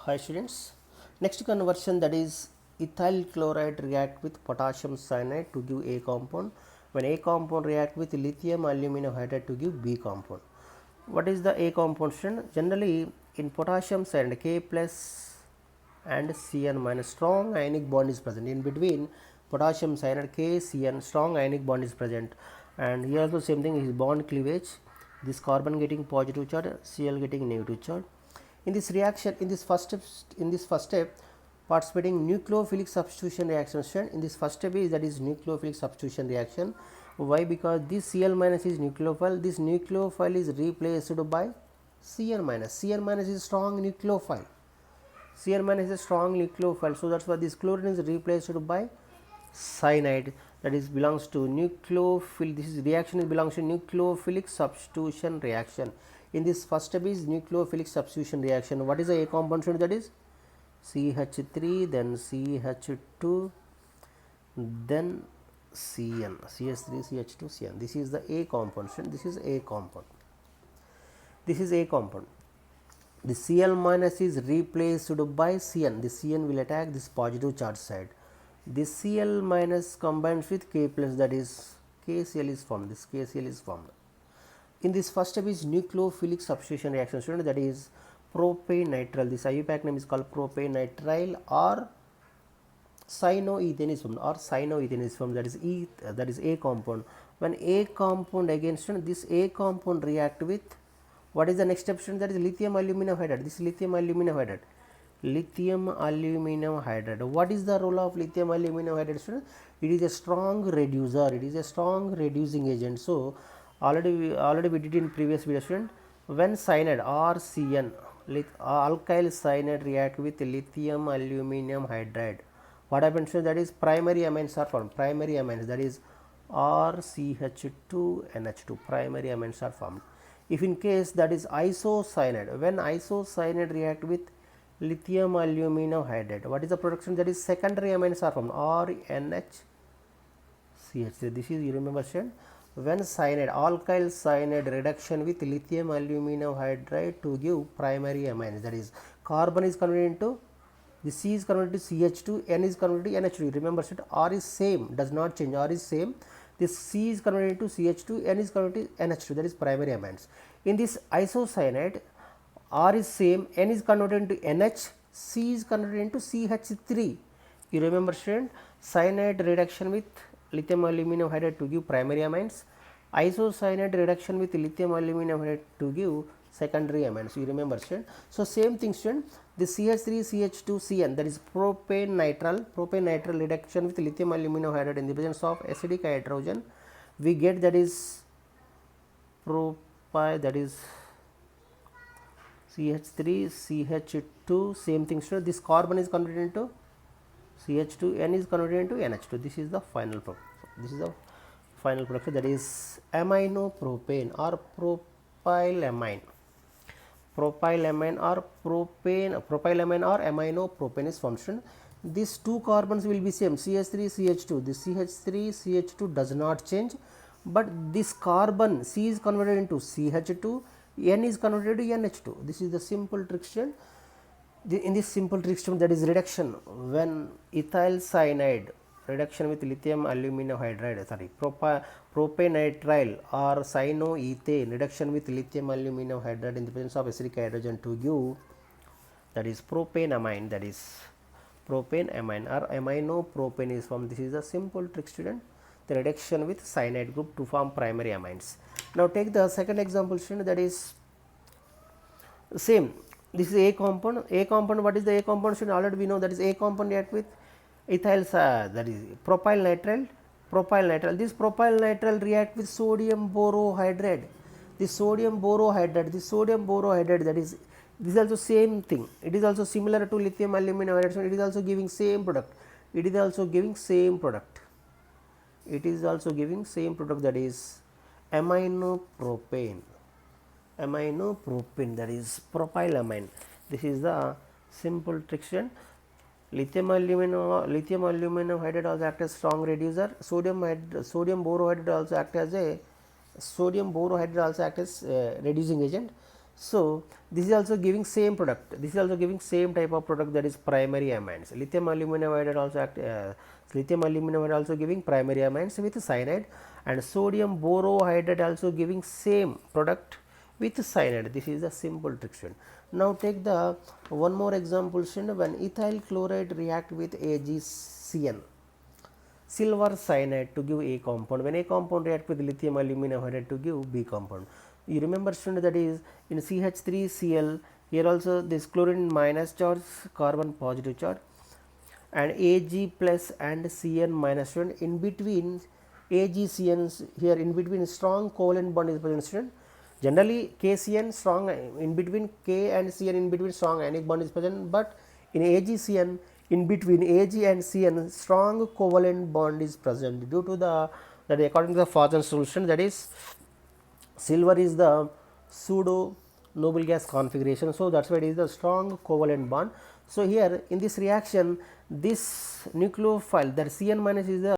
Hi students, next conversion, that is ethyl chloride react with potassium cyanide to give A compound, when A compound react with lithium aluminum hydride to give B compound. What is the A compound student? Generally in potassium cyanide K plus and Cn minus strong ionic bond is present. In between potassium cyanide K Cn strong ionic bond is present, and here also same thing is bond cleavage, this carbon getting positive charge, Cl getting negative charge. In this reaction, in this first step, participating nucleophilic substitution reaction. In this first step is, that is nucleophilic substitution reaction. Why? Because this Cl minus is nucleophile. This nucleophile is replaced by Cn minus. Cn minus is strong nucleophile. Cn minus is a strong nucleophile. So that's why this chlorine is replaced by cyanide, that is belongs to nucleophil. This is reaction is belongs to nucleophilic substitution reaction. In this first step is nucleophilic substitution reaction. What is the A compound? That is CH3, then CH2, then Cn, CH3, CH2, Cn. This is the A compound. This is A compound. This is A compound. The Cl minus is replaced by Cn. The Cn will attack this positive charge side. This Cl minus combines with K plus, that is KCl is formed. This KCl is formed. In this first step is nucleophilic substitution reaction, student, that is propanitrile. This IUPAC name is called propanitrile or cyanoethane is formed, that is that is A compound. When A compound again, student, this A compound react with, what is the next step, student? That is lithium aluminum hydride. This lithium aluminum hydride. Lithium aluminum hydride. What is the role of lithium aluminum hydride, student? It is a strong reducer. It is a strong reducing agent. So already we did in previous video, student. When cyanide or Cn, alkyl cyanide react with lithium aluminum hydride, what happens, student? That is primary amines are formed. Primary amines, that is RCH2NH2. Primary amines are formed. If in case that is isocyanide, when isocyanide react with lithium aluminum hydride, what is the production? That is secondary amines are formed, RNHCH3. This is, you remember, student, when cyanide, alkyl cyanide reduction with lithium aluminum hydride to give primary amines, that is carbon is converted into, the C is converted to CH2, N is converted to NH2. Remember, student, R is same, does not change, R is same. This C is converted into CH2, N is converted to NH2, that is primary amines. In this isocyanide, R is same, N is converted into NH, C is converted into CH3. You remember, student, cyanide reduction with lithium aluminum hydride to give primary amines, isocyanide reduction with lithium aluminum hydride to give secondary amines. You remember, student. So same thing, student, the CH3, CH2, Cn, that is propanitrile reduction with lithium aluminum hydride in the presence of acidic hydrogen, we get, that is that is CH3, CH2, same thing, student. This carbon is converted into CH2, N is converted into NH2. This is the final product. This is the final product, that is aminopropane or propylamine. Propylamine or aminopropane is formed. These two carbons will be same, CH3, CH2. This CH3, CH2 does not change, but this carbon C is converted into CH2, N is converted to NH2. This is the simple trick, student. In this simple trick, student, that is reduction when ethyl cyanide reduction with lithium aluminum hydride, sorry, propanitrile or cyanoethane reduction with lithium aluminum hydride in the presence of acidic hydrogen to give, that is propanamine, that is propanamine or aminopropane is formed. This is a simple trick, student, the reduction with cyanide group to form primary amines. Now take the second example, student, that is same. This is A compound. A compound, what is the A compound, student? Already we know, that is A compound react with ethyl, that is propyl nitrile. This propyl nitrile react with sodium borohydride. This sodium borohydride, that is, this is also same thing. It is also similar to lithium aluminum hydride. So it is also giving same product. It is also giving same product. That is aminopropane, that is propylamine. This is the simple trick, student. Lithium aluminum hydride also act as strong reducer. Sodium borohydride also act as reducing agent. So this is also giving same product, this is also giving same type of product, that is primary amines. Lithium aluminum hydride also lithium aluminum hydride also giving primary amines with cyanide, and sodium borohydride also giving same product with cyanide. This is a simple trick, student. Now take the one more example, student. When ethyl chloride react with AgCN, silver cyanide to give A compound, when A compound react with lithium aluminum hydride to give B compound. You remember, student, that is in CH3Cl, here also this chlorine minus charge, carbon positive charge, and Ag plus and Cn minus, student. In between AgCN, here in between strong covalent bond is present, student. Generally KCN strong, in between K and Cn, in between strong ionic bond is present, but in AgCN, in between Ag and Cn, strong covalent bond is present due to the, that according to the Fausen solution, that is silver is the pseudo noble gas configuration. So that's why it is the strong covalent bond. So here in this reaction, this nucleophile, that Cn minus is the